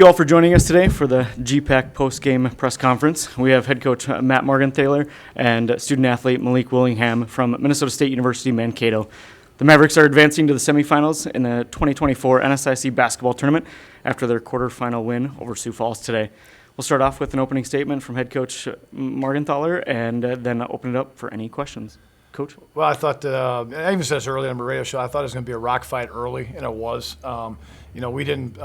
You all for joining us today for the GPAC post-game press conference. We have head coach Matt Margenthaler and student athlete Malik Willingham from Minnesota State University Mankato. The Mavericks are advancing to the semifinals in the 2024 NSIC basketball tournament after their quarterfinal win over Sioux Falls today. We'll start off with an opening statement from head coach Margenthaler and then open it up for any questions. Coach? Well, I thought, I even said this earlier on the radio show, I thought it was going to be a rock fight early, and it was. We didn't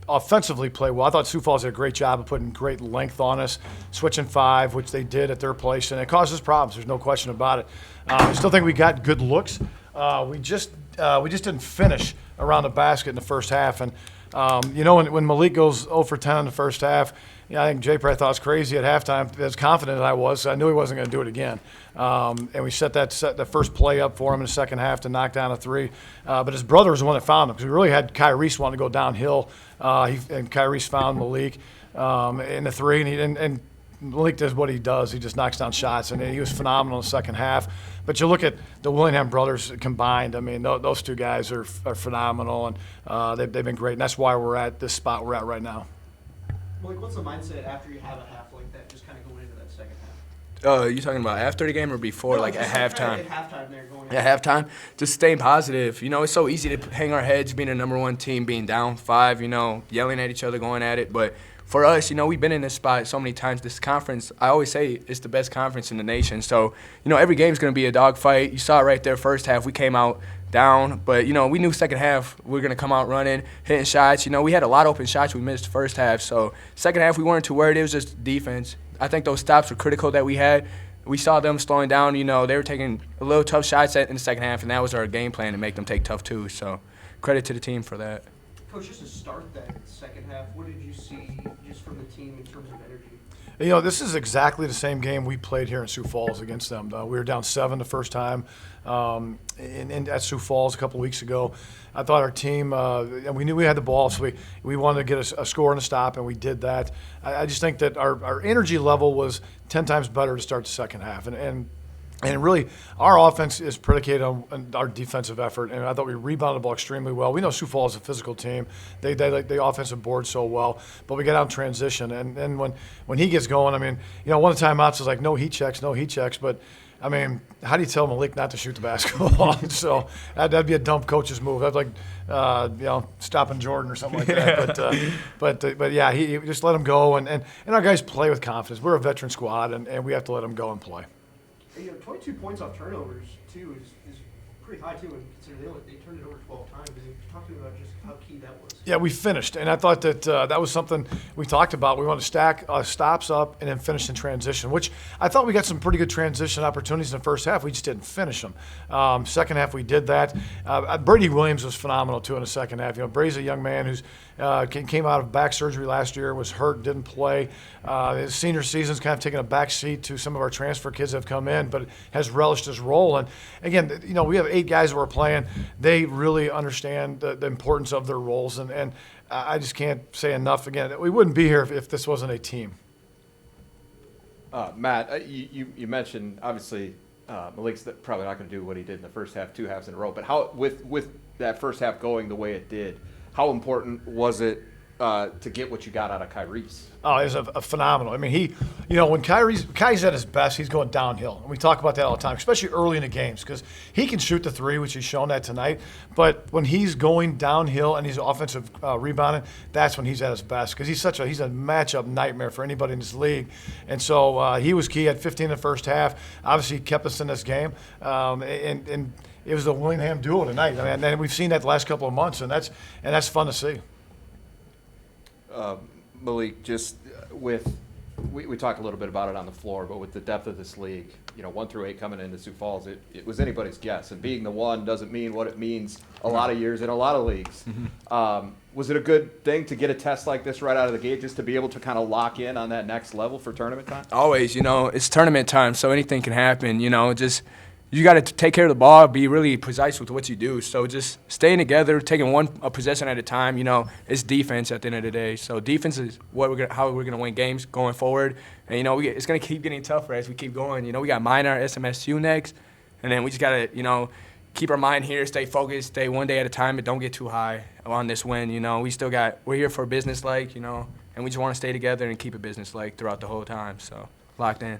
offensively play well. I thought Sioux Falls did a great job of putting great length on us, switching five, which they did at their place, and it caused us problems. There's no question about it. I still think we got good looks. We just didn't finish around the basket in the first half. And, when Malik goes 0 for 10 in the first half, I think Jay probably thought it was crazy at halftime. As confident as I was, so I knew he wasn't going to do it again. And we set the first play up for him in the second half to knock down a three. But his brother was the one that found him because we really had Kyrie's wanting to go downhill. And Kyrie's found Malik in the three, and Malik does what he does. He just knocks down shots, and he was phenomenal in the second half. But you look at the Willingham brothers combined. I mean, those two guys are phenomenal, and they've been great. And that's why we're at this spot we're at right now. Malik, what's the mindset after you have a half like that, just kind of going into that second half? You talking about after the game or before, No, at halftime? At halftime there going in. At halftime, just staying positive. It's so easy to hang our heads being a number one team, being down 5, yelling at each other, going at it. But for us, we've been in this spot so many times. This conference, I always say it's the best conference in the nation. So, every game's going to be a dogfight. You saw it right there first half. We came out down, but, we knew second half we were going to come out running, hitting shots. We had a lot of open shots we missed first half. So, second half we weren't too worried. It was just defense. I think those stops were critical that we had. We saw them slowing down. They were taking a little tough shots in the second half, and that was our game plan to make them take tough twos. So, credit to the team for that. Coach, just to start that second half, what did you see just from the team in terms of energy? This is exactly the same game we played here in Sioux Falls against them. We were down 7 the first time at Sioux Falls a couple weeks ago. I thought our team, and we knew we had the ball, so we wanted to get a score and a stop, and we did that. I just think that our energy level was 10 times better to start the second half. And really, our offense is predicated on our defensive effort, and I thought we rebounded the ball extremely well. We know Sioux Falls is a physical team. They like the offensive board so well, but we got out in transition. And when he gets going, one of the timeouts is like no heat checks, but how do you tell Malik not to shoot the basketball? So that'd be a dumb coach's move. That'd like stopping Jordan or something like that. But yeah, he just let him go, and our guys play with confidence. We're a veteran squad, and we have to let them go and play. 22 points off turnovers, too, is pretty high, too, and considering they turned it over 12 times. Talk to me about just how key that was. Yeah, we finished, and I thought that that was something we talked about. We wanted to stack stops up and then finish in transition, which I thought we got some pretty good transition opportunities in the first half. We just didn't finish them. Second half, we did that. Brady Williams was phenomenal, too, in the second half. Brady's a young man who's came out of back surgery last year, was hurt, didn't play. His senior season's kind of taken a back seat to some of our transfer kids that have come in, but has relished his role. And again, we have 8 guys that we're playing. They really understand the importance of their roles, and I just can't say enough. Again, we wouldn't be here if this wasn't a team. Matt, you mentioned obviously Malik's probably not going to do what he did in the first half, 2 halves in a row. But how with that first half going the way it did, how important was it to get what you got out of Kyrie's? Oh, it was a phenomenal. When Kyrie's at his best, he's going downhill. And we talk about that all the time, especially early in the games, because he can shoot the 3, which he's shown that tonight. But when he's going downhill and he's offensive rebounding, that's when he's at his best, because he's a matchup nightmare for anybody in this league. And so he was key at 15 in the first half. Obviously, he kept us in this game. And it was the Willingham duo tonight. And we've seen that the last couple of months, and that's fun to see. Malik, just we talked a little bit about it on the floor, but with the depth of this league, 1 through 8 coming into Sioux Falls, it was anybody's guess. And being the 1 doesn't mean what it means a lot of years in a lot of leagues. Was it a good thing to get a test like this right out of the gate, just to be able to kind of lock in on that next level for tournament time? Always, it's tournament time, so anything can happen. You got to take care of the ball, be really precise with what you do. So just staying together, taking a possession at a time. It's defense at the end of the day. So defense is how we're gonna win games going forward. And it's gonna keep getting tougher as we keep going. We got Minor, SMSU next, and then we just gotta keep our mind here, stay focused, stay one day at a time, but don't get too high on this win. You know, we're here for business-like, you know, and we just want to stay together and keep it business-like throughout the whole time. So locked in.